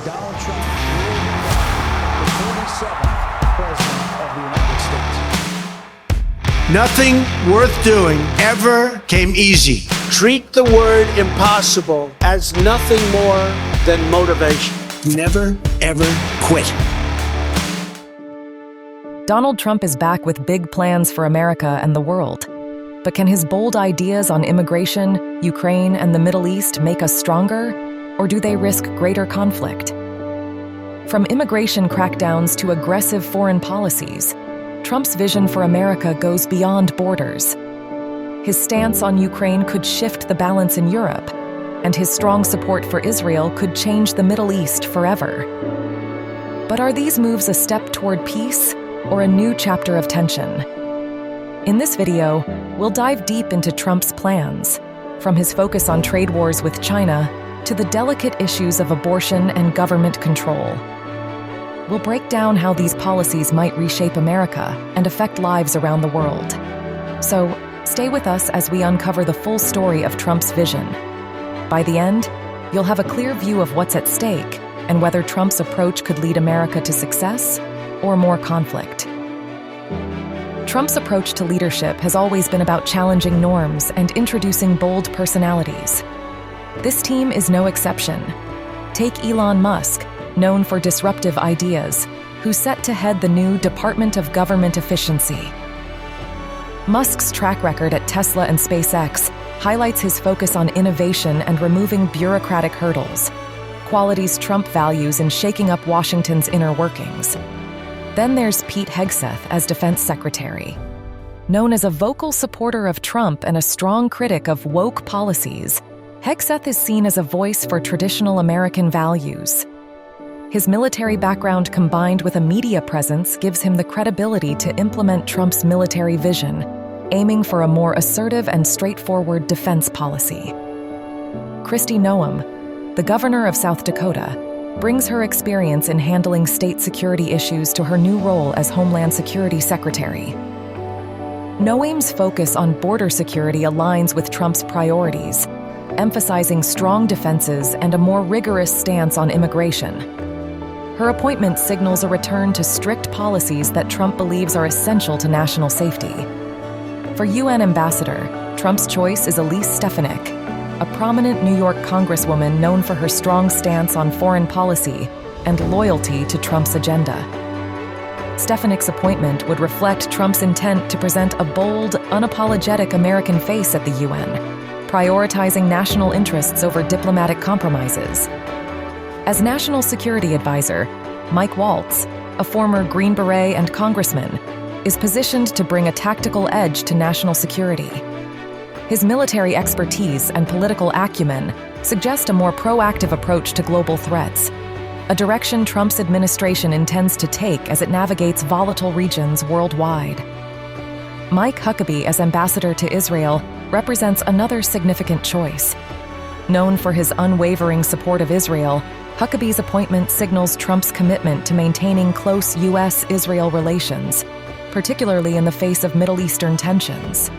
Donald Trump will become the 47th President of the United States. Nothing worth doing ever came easy. Treat the word impossible as nothing more than motivation. Never, ever quit. Donald Trump is back with big plans for America and the world. But can his bold ideas on immigration, Ukraine, and the Middle East make us stronger, or do they risk greater conflict? From immigration crackdowns to aggressive foreign policies, Trump's vision for America goes beyond borders. His stance on Ukraine could shift the balance in Europe, and his strong support for Israel could change the Middle East forever. But are these moves a step toward peace, or a new chapter of tension? In this video, we'll dive deep into Trump's plans, from his focus on trade wars with China to the delicate issues of abortion and government control. We'll break down how these policies might reshape America and affect lives around the world. So, stay with us as we uncover the full story of Trump's vision. By the end, you'll have a clear view of what's at stake and whether Trump's approach could lead America to success or more conflict. Trump's approach to leadership has always been about challenging norms and introducing bold personalities. This team is no exception. Take Elon Musk, known for disruptive ideas, who's set to head the new Department of Government Efficiency. Musk's track record at Tesla and SpaceX highlights his focus on innovation and removing bureaucratic hurdles, qualities Trump values in shaking up Washington's inner workings. Then there's Pete Hegseth as Defense Secretary. Known as a vocal supporter of Trump and a strong critic of woke policies, Hegseth is seen as a voice for traditional American values. His military background combined with a media presence gives him the credibility to implement Trump's military vision, aiming for a more assertive and straightforward defense policy. Kristi Noem, the governor of South Dakota, brings her experience in handling state security issues to her new role as Homeland Security Secretary. Noem's focus on border security aligns with Trump's priorities, emphasizing strong defenses and a more rigorous stance on immigration. Her appointment signals a return to strict policies that Trump believes are essential to national safety. For UN ambassador, Trump's choice is Elise Stefanik, a prominent New York congresswoman known for her strong stance on foreign policy and loyalty to Trump's agenda. Stefanik's appointment would reflect Trump's intent to present a bold, unapologetic American face at the UN, prioritizing national interests over diplomatic compromises. As National Security Advisor, Mike Waltz, a former Green Beret and congressman, is positioned to bring a tactical edge to national security. His military expertise and political acumen suggest a more proactive approach to global threats, a direction Trump's administration intends to take as it navigates volatile regions worldwide. Mike Huckabee as ambassador to Israel represents another significant choice. Known for his unwavering support of Israel, Huckabee's appointment signals Trump's commitment to maintaining close U.S.-Israel relations, particularly in the face of Middle Eastern tensions.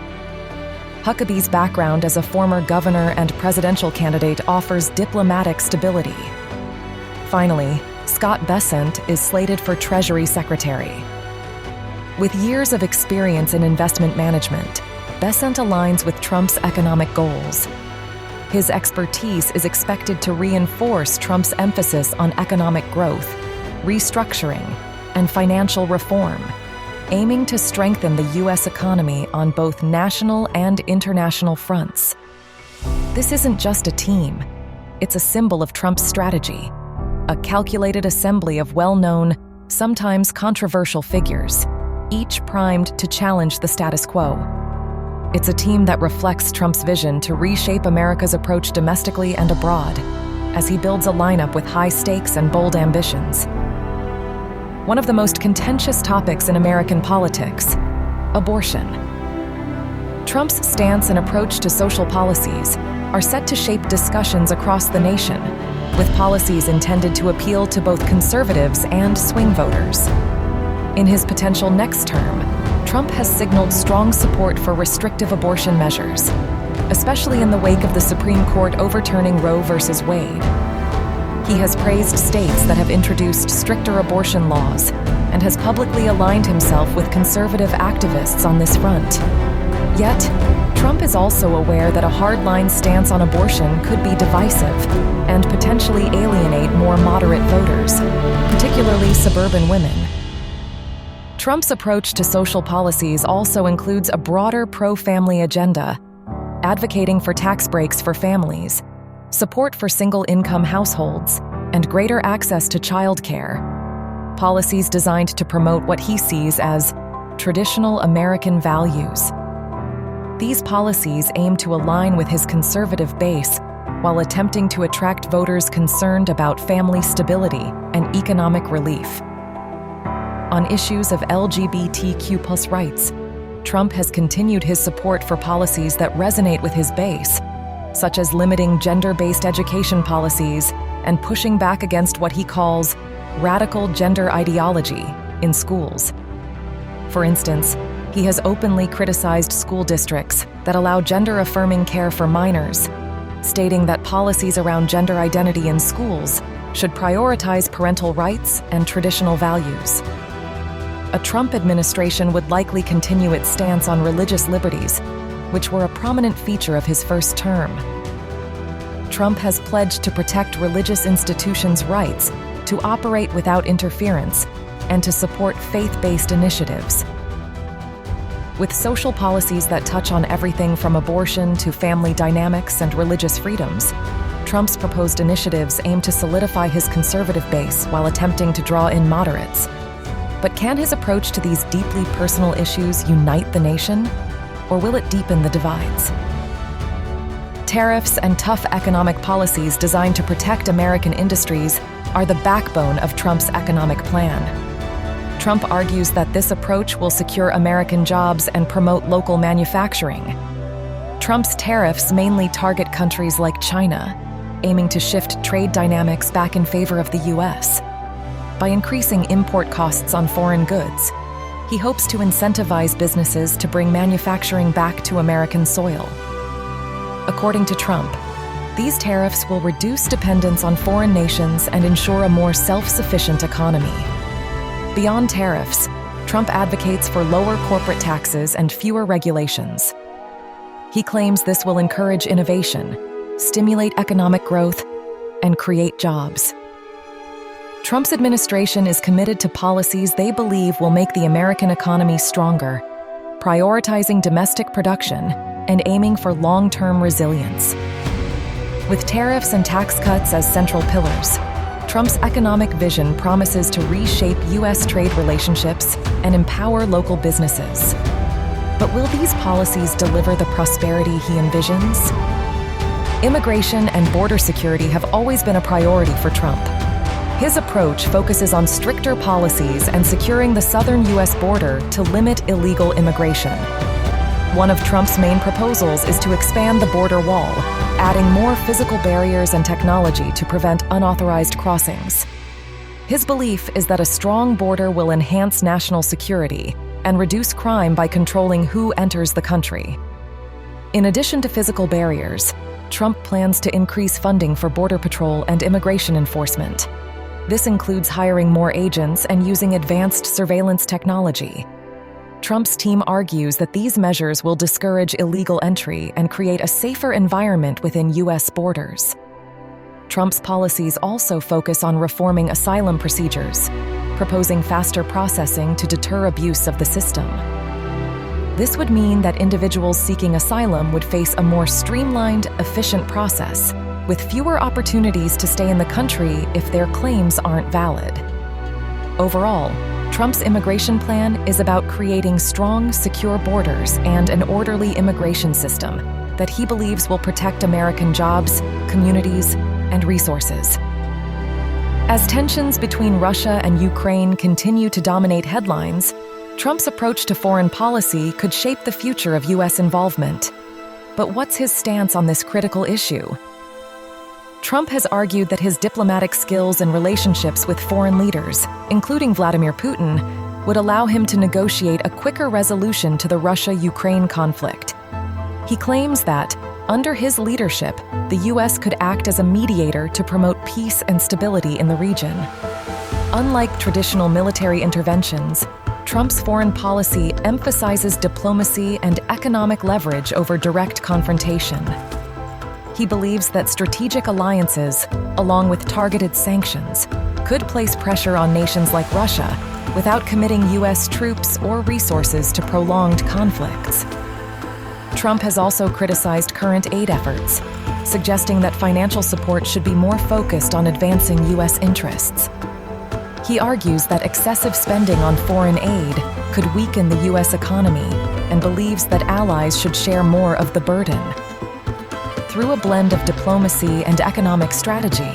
Huckabee's background as a former governor and presidential candidate offers diplomatic stability. Finally, Scott Bessent is slated for Treasury Secretary. With years of experience in investment management, Bessent aligns with Trump's economic goals. His expertise is expected to reinforce Trump's emphasis on economic growth, restructuring, and financial reform, aiming to strengthen the U.S. economy on both national and international fronts. This isn't just a team, it's a symbol of Trump's strategy, a calculated assembly of well-known, sometimes controversial figures, each primed to challenge the status quo. It's a team that reflects Trump's vision to reshape America's approach domestically and abroad, as he builds a lineup with high stakes and bold ambitions. One of the most contentious topics in American politics, abortion. Trump's stance and approach to social policies are set to shape discussions across the nation, with policies intended to appeal to both conservatives and swing voters. In his potential next term, Trump has signaled strong support for restrictive abortion measures, especially in the wake of the Supreme Court overturning Roe v. Wade. He has praised states that have introduced stricter abortion laws and has publicly aligned himself with conservative activists on this front. Yet, Trump is also aware that a hardline stance on abortion could be divisive and potentially alienate more moderate voters, particularly suburban women. Trump's approach to social policies also includes a broader pro-family agenda, advocating for tax breaks for families, support for single-income households, and greater access to childcare. Policies designed to promote what he sees as traditional American values. These policies aim to align with his conservative base while attempting to attract voters concerned about family stability and economic relief. On issues of LGBTQ+ rights, Trump has continued his support for policies that resonate with his base, such as limiting gender-based education policies and pushing back against what he calls radical gender ideology in schools. For instance, he has openly criticized school districts that allow gender-affirming care for minors, stating that policies around gender identity in schools should prioritize parental rights and traditional values. A Trump administration would likely continue its stance on religious liberties, which were a prominent feature of his first term. Trump has pledged to protect religious institutions' rights to operate without interference and to support faith-based initiatives. With social policies that touch on everything from abortion to family dynamics and religious freedoms, Trump's proposed initiatives aim to solidify his conservative base while attempting to draw in moderates. But can his approach to these deeply personal issues unite the nation, or will it deepen the divides? Tariffs and tough economic policies designed to protect American industries are the backbone of Trump's economic plan. Trump argues that this approach will secure American jobs and promote local manufacturing. Trump's tariffs mainly target countries like China, aiming to shift trade dynamics back in favor of the U.S. By increasing import costs on foreign goods, he hopes to incentivize businesses to bring manufacturing back to American soil. According to Trump, these tariffs will reduce dependence on foreign nations and ensure a more self-sufficient economy. Beyond tariffs, Trump advocates for lower corporate taxes and fewer regulations. He claims this will encourage innovation, stimulate economic growth, and create jobs. Trump's administration is committed to policies they believe will make the American economy stronger, prioritizing domestic production and aiming for long-term resilience. With tariffs and tax cuts as central pillars, Trump's economic vision promises to reshape U.S. trade relationships and empower local businesses. But will these policies deliver the prosperity he envisions? Immigration and border security have always been a priority for Trump. His approach focuses on stricter policies and securing the southern U.S. border to limit illegal immigration. One of Trump's main proposals is to expand the border wall, adding more physical barriers and technology to prevent unauthorized crossings. His belief is that a strong border will enhance national security and reduce crime by controlling who enters the country. In addition to physical barriers, Trump plans to increase funding for Border Patrol and immigration enforcement. This includes hiring more agents and using advanced surveillance technology. Trump's team argues that these measures will discourage illegal entry and create a safer environment within U.S. borders. Trump's policies also focus on reforming asylum procedures, proposing faster processing to deter abuse of the system. This would mean that individuals seeking asylum would face a more streamlined, efficient process, with fewer opportunities to stay in the country if their claims aren't valid. Overall, Trump's immigration plan is about creating strong, secure borders and an orderly immigration system that he believes will protect American jobs, communities, and resources. As tensions between Russia and Ukraine continue to dominate headlines, Trump's approach to foreign policy could shape the future of U.S. involvement. But what's his stance on this critical issue? Trump has argued that his diplomatic skills and relationships with foreign leaders, including Vladimir Putin, would allow him to negotiate a quicker resolution to the Russia-Ukraine conflict. He claims that, Under his leadership, the U.S. could act as a mediator to promote peace and stability in the region. Unlike traditional military interventions, Trump's foreign policy emphasizes diplomacy and economic leverage over direct confrontation. He believes that strategic alliances, along with targeted sanctions, could place pressure on nations like Russia without committing U.S. troops or resources to prolonged conflicts. Trump has also criticized current aid efforts, suggesting that financial support should be more focused on advancing U.S. interests. He argues that excessive spending on foreign aid could weaken the U.S. economy and believes that allies should share more of the burden. Through a blend of diplomacy and economic strategy,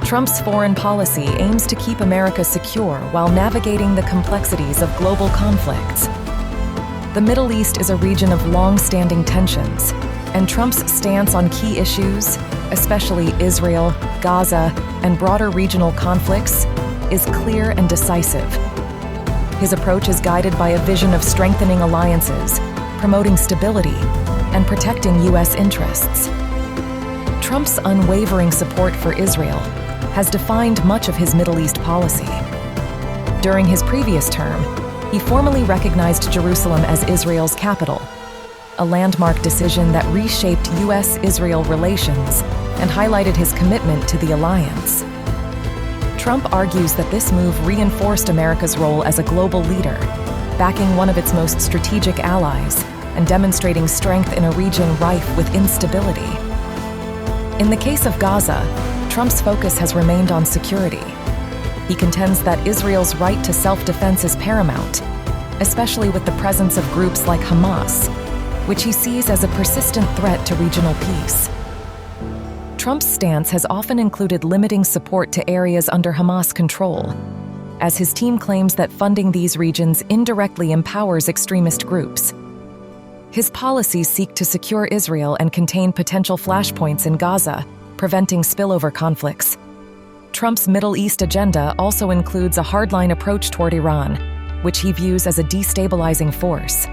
Trump's foreign policy aims to keep America secure while navigating the complexities of global conflicts. The Middle East is a region of long-standing tensions, and Trump's stance on key issues, especially Israel, Gaza, and broader regional conflicts, is clear and decisive. His approach is guided by a vision of strengthening alliances, promoting stability, and protecting U.S. interests. Trump's unwavering support for Israel has defined much of his Middle East policy. During his previous term, he formally recognized Jerusalem as Israel's capital, a landmark decision that reshaped U.S.-Israel relations and highlighted his commitment to the alliance. Trump argues that this move reinforced America's role as a global leader, backing one of its most strategic allies and demonstrating strength in a region rife with instability. In the case of Gaza, Trump's focus has remained on security. He contends that Israel's right to self-defense is paramount, especially with the presence of groups like Hamas, which he sees as a persistent threat to regional peace. Trump's stance has often included limiting support to areas under Hamas control, as his team claims that funding these regions indirectly empowers extremist groups. His policies seek to secure Israel and contain potential flashpoints in Gaza, preventing spillover conflicts. Trump's Middle East agenda also includes a hardline approach toward Iran, which he views as a destabilizing force.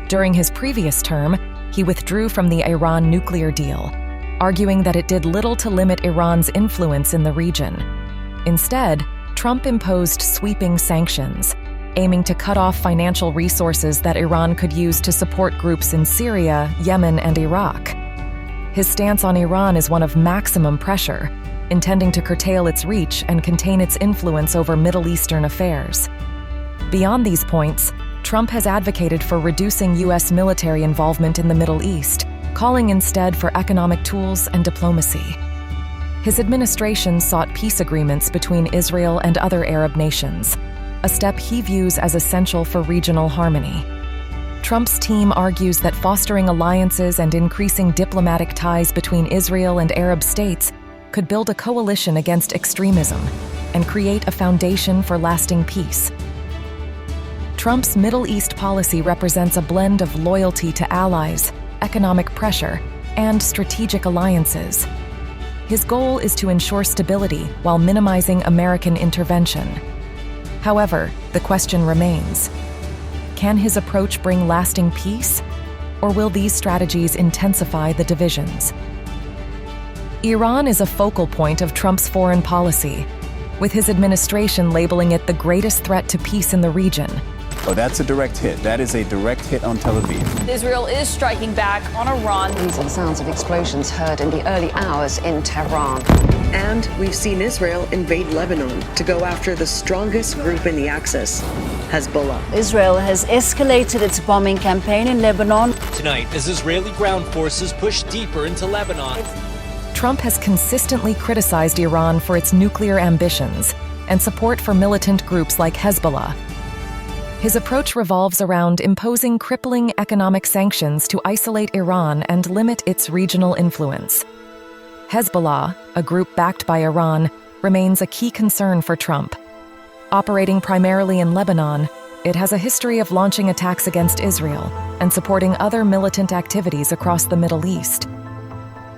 During his previous term, he withdrew from the Iran nuclear deal, arguing that it did little to limit Iran's influence in the region. Instead, Trump imposed sweeping sanctions, aiming to cut off financial resources that Iran could use to support groups in Syria, Yemen, and Iraq. His stance on Iran is one of maximum pressure, intending to curtail its reach and contain its influence over Middle Eastern affairs. Beyond these points, Trump has advocated for reducing U.S. military involvement in the Middle East, calling instead for economic tools and diplomacy. His administration sought peace agreements between Israel and other Arab nations, a step he views as essential for regional harmony. Trump's team argues that fostering alliances and increasing diplomatic ties between Israel and Arab states could build a coalition against extremism and create a foundation for lasting peace. Trump's Middle East policy represents a blend of loyalty to allies, economic pressure, and strategic alliances. His goal is to ensure stability while minimizing American intervention. However, the question remains: can his approach bring lasting peace, or will these strategies intensify the divisions? Iran is a focal point of Trump's foreign policy, with his administration labeling it the greatest threat to peace in the region. Oh, that's a direct hit. That is a direct hit on Tel Aviv. Israel is striking back on Iran. These are the sounds of explosions heard in the early hours in Tehran. And we've seen Israel invade Lebanon to go after the strongest group in the Axis, Hezbollah. Israel has escalated its bombing campaign in Lebanon. Tonight, as Israeli ground forces push deeper into Lebanon. Trump has consistently criticized Iran for its nuclear ambitions and support for militant groups like Hezbollah. His approach revolves around imposing crippling economic sanctions to isolate Iran and limit its regional influence. Hezbollah, a group backed by Iran, remains a key concern for Trump. Operating primarily in Lebanon, it has a history of launching attacks against Israel and supporting other militant activities across the Middle East.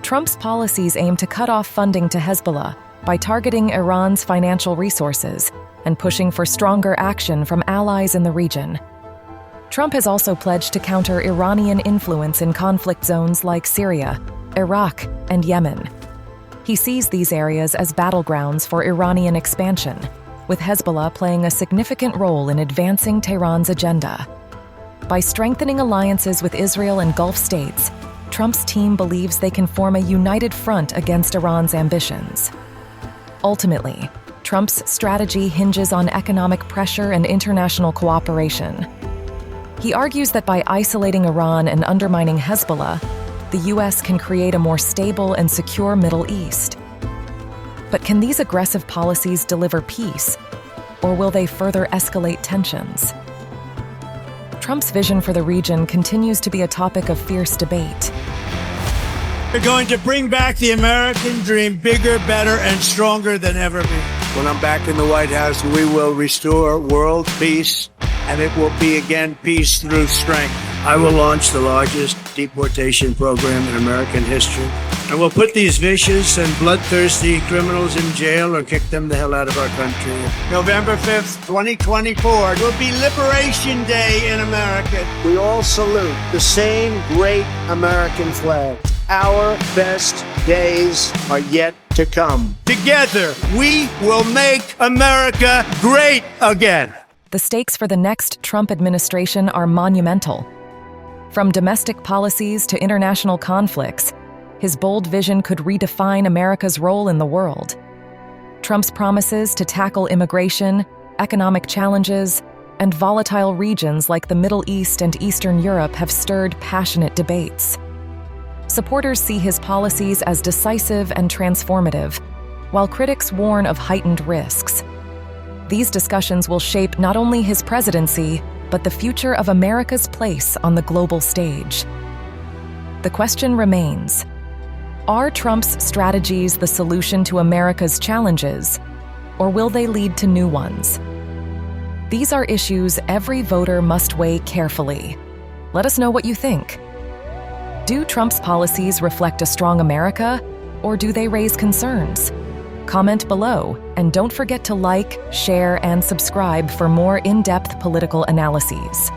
Trump's policies aim to cut off funding to Hezbollah by targeting Iran's financial resources and pushing for stronger action from allies in the region. Trump has also pledged to counter Iranian influence in conflict zones like Syria, Iraq, and Yemen. He sees these areas as battlegrounds for Iranian expansion, with Hezbollah playing a significant role in advancing Tehran's agenda. By strengthening alliances with Israel and Gulf states, Trump's team believes they can form a united front against Iran's ambitions. Ultimately, Trump's strategy hinges on economic pressure and international cooperation. He argues that by isolating Iran and undermining Hezbollah, the U.S. can create a more stable and secure Middle East. But can these aggressive policies deliver peace, or will they further escalate tensions? Trump's vision for the region continues to be a topic of fierce debate. We're going to bring back the American dream bigger, better, and stronger than ever before. When I'm back in the White House, we will restore world peace, and it will be again peace through strength. I will launch the largest deportation program in American history. I will put these vicious and bloodthirsty criminals in jail or kick them the hell out of our country. November 5th, 2024 will be Liberation Day in America. We all salute the same great American flag. Our best days are yet to come. Together, we will make America great again. The stakes for the next Trump administration are monumental. From domestic policies to international conflicts, his bold vision could redefine America's role in the world. Trump's promises to tackle immigration, economic challenges, and volatile regions like the Middle East and Eastern Europe have stirred passionate debates. Supporters see his policies as decisive and transformative, while critics warn of heightened risks. These discussions will shape not only his presidency, but the future of America's place on the global stage. The question remains: are Trump's strategies the solution to America's challenges, or will they lead to new ones? These are issues every voter must weigh carefully. Let us know what you think. Do Trump's policies reflect a strong America, or do they raise concerns? Comment below, and don't forget to like, share, and subscribe for more in-depth political analyses.